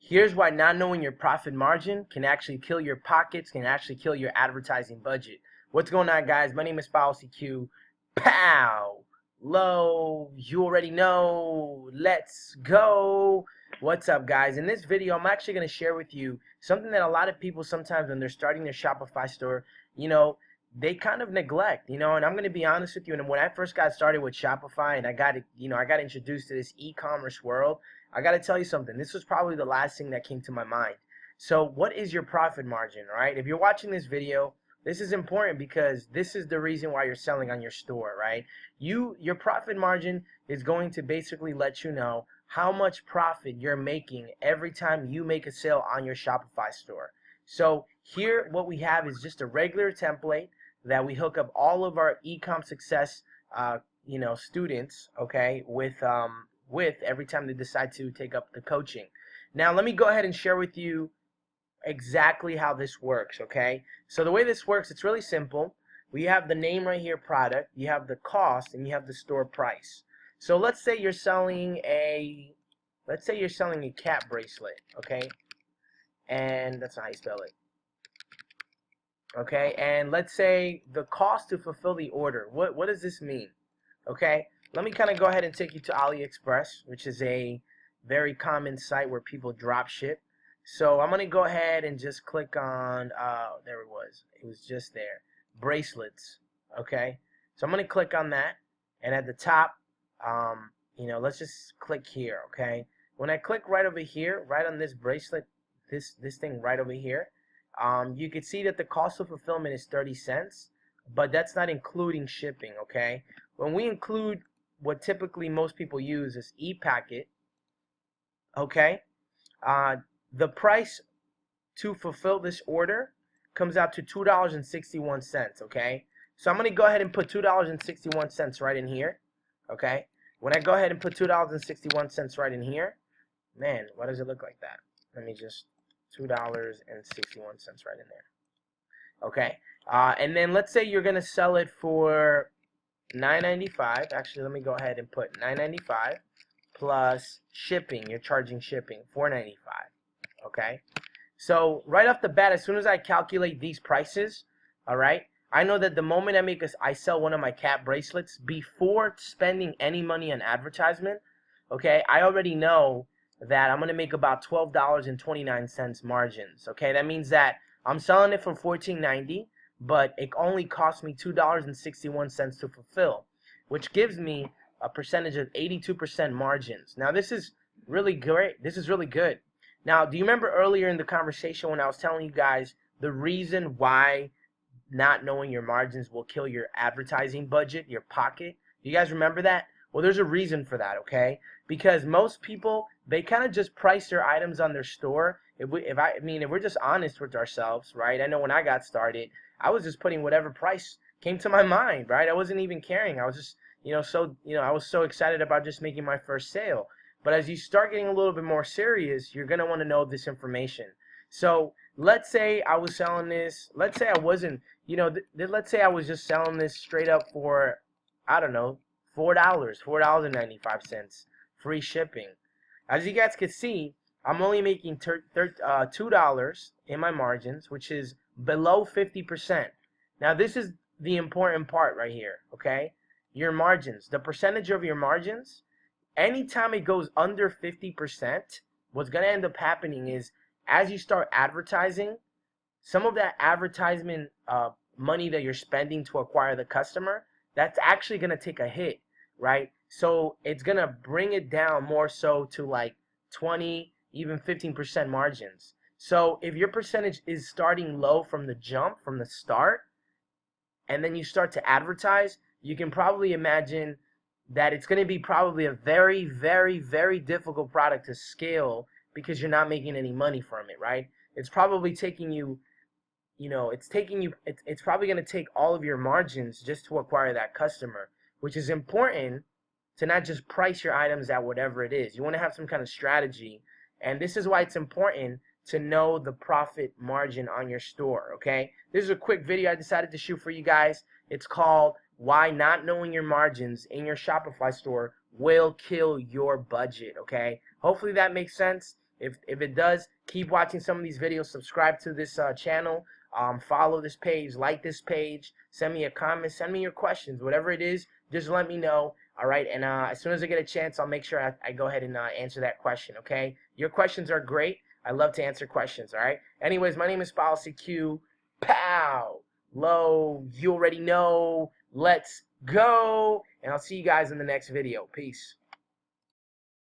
Here's why not knowing your profit margin can actually kill your pockets, can actually kill your advertising budget. What's going on, guys? My name is Policy Q. Pow! Low, you already know. Let's go. What's up, guys? In this video, I'm actually going to share with you something that a lot of people sometimes when they're starting their Shopify store, they kind of neglect, and I'm going to be honest with you. And when I first got started with Shopify and I got introduced to this e-commerce world, I got to tell you something. This was probably the last thing that came to my mind. So what is your profit margin, right? If you're watching this video, this is important because this is the reason why you're selling on your store, right? Your profit margin is going to basically let you know how much profit you're making every time you make a sale on your Shopify store. So here what we have is just a regular template that we hook up all of our e-com success students, okay, with every time they decide to take up the coaching. Now let me go ahead and share with you exactly how this works, okay? So the way this works, it's really simple. We have the name right here, product, you have the cost, and you have the store price. So let's say you're selling a cat bracelet, okay? And that's not how you spell it. Okay, and let's say the cost to fulfill the order. What does this mean? Okay, let me kind of go ahead and take you to AliExpress, which is a very common site where people drop ship. So I'm going to go ahead and just click on, there it was just there, bracelets, okay? So I'm going to click on that, and at the top, let's just click here, okay? When I click right over here, right on this bracelet, this thing right over here, you can see that the cost of fulfillment is 30 cents, but that's not including shipping, okay? When we include what typically most people use is e-packet, okay? The price to fulfill this order comes out to $2.61, okay? So I'm going to go ahead and put $2.61 right in here, okay? When I go ahead and put $2.61 right in here, man, why does it look like that? Let me just, $2.61 right in there, okay? And then let's say you're going to sell it for $9.95. Actually, let me go ahead and put $9.95 plus shipping. You're charging shipping, $4.95. Okay, so right off the bat, as soon as I calculate these prices, all right, I know that the moment I sell one of my cat bracelets, before spending any money on advertisement, okay, I already know that I'm gonna make about $12.29 margins. Okay, that means that I'm selling it for $14.90, but it only cost me $2.61 to fulfill, which gives me a percentage of 82% margins. Now this is really great. This is really good. Now, do you remember earlier in the conversation when I was telling you guys the reason why not knowing your margins will kill your advertising budget, your pocket? Do you guys remember that? Well, there's a reason for that, okay? Because most people, they kind of just price their items on their store. If we're just honest with ourselves, right? I know when I got started, I was just putting whatever price came to my mind, right? I wasn't even caring. I was just, I was so excited about just making my first sale. But as you start getting a little bit more serious, you're going to want to know this information. So let's say I was selling this. Let's say I wasn't, let's say I was just selling this straight up for, I don't know, $4.95, free shipping. As you guys can see, I'm only making $2 in my margins, which is below 50%. Now, this is the important part right here, okay? Your margins, the percentage of your margins. Anytime it goes under 50%, what's going to end up happening is as you start advertising, some of that advertisement money that you're spending to acquire the customer, that's actually going to take a hit, right? So it's going to bring it down more so to like 20, even 15% margins. So if your percentage is starting low from the jump, from the start, and then you start to advertise, you can probably imagine that it's going to be probably a very, very, very difficult product to scale because you're not making any money from it, right? It's probably taking you, it's probably going to take all of your margins just to acquire that customer, which is important to not just price your items at whatever it is. You want to have some kind of strategy, and this is why it's important to know the profit margin on your store, okay? This is a quick video I decided to shoot for you guys. It's called Why Not Knowing Your Margins in Your Shopify Store Will Kill Your Budget, okay? Hopefully that makes sense. If it does, keep watching some of these videos. Subscribe to this channel. Follow this page, like this page, send me a comment, send me your questions, whatever it is, just let me know. All right, and as soon as I get a chance, I'll make sure I go ahead and answer that question. Okay, your questions are great. I love to answer questions. All right. Anyways, my name is Policy Q. Pow, low. You already know. Let's go, and I'll see you guys in the next video. Peace.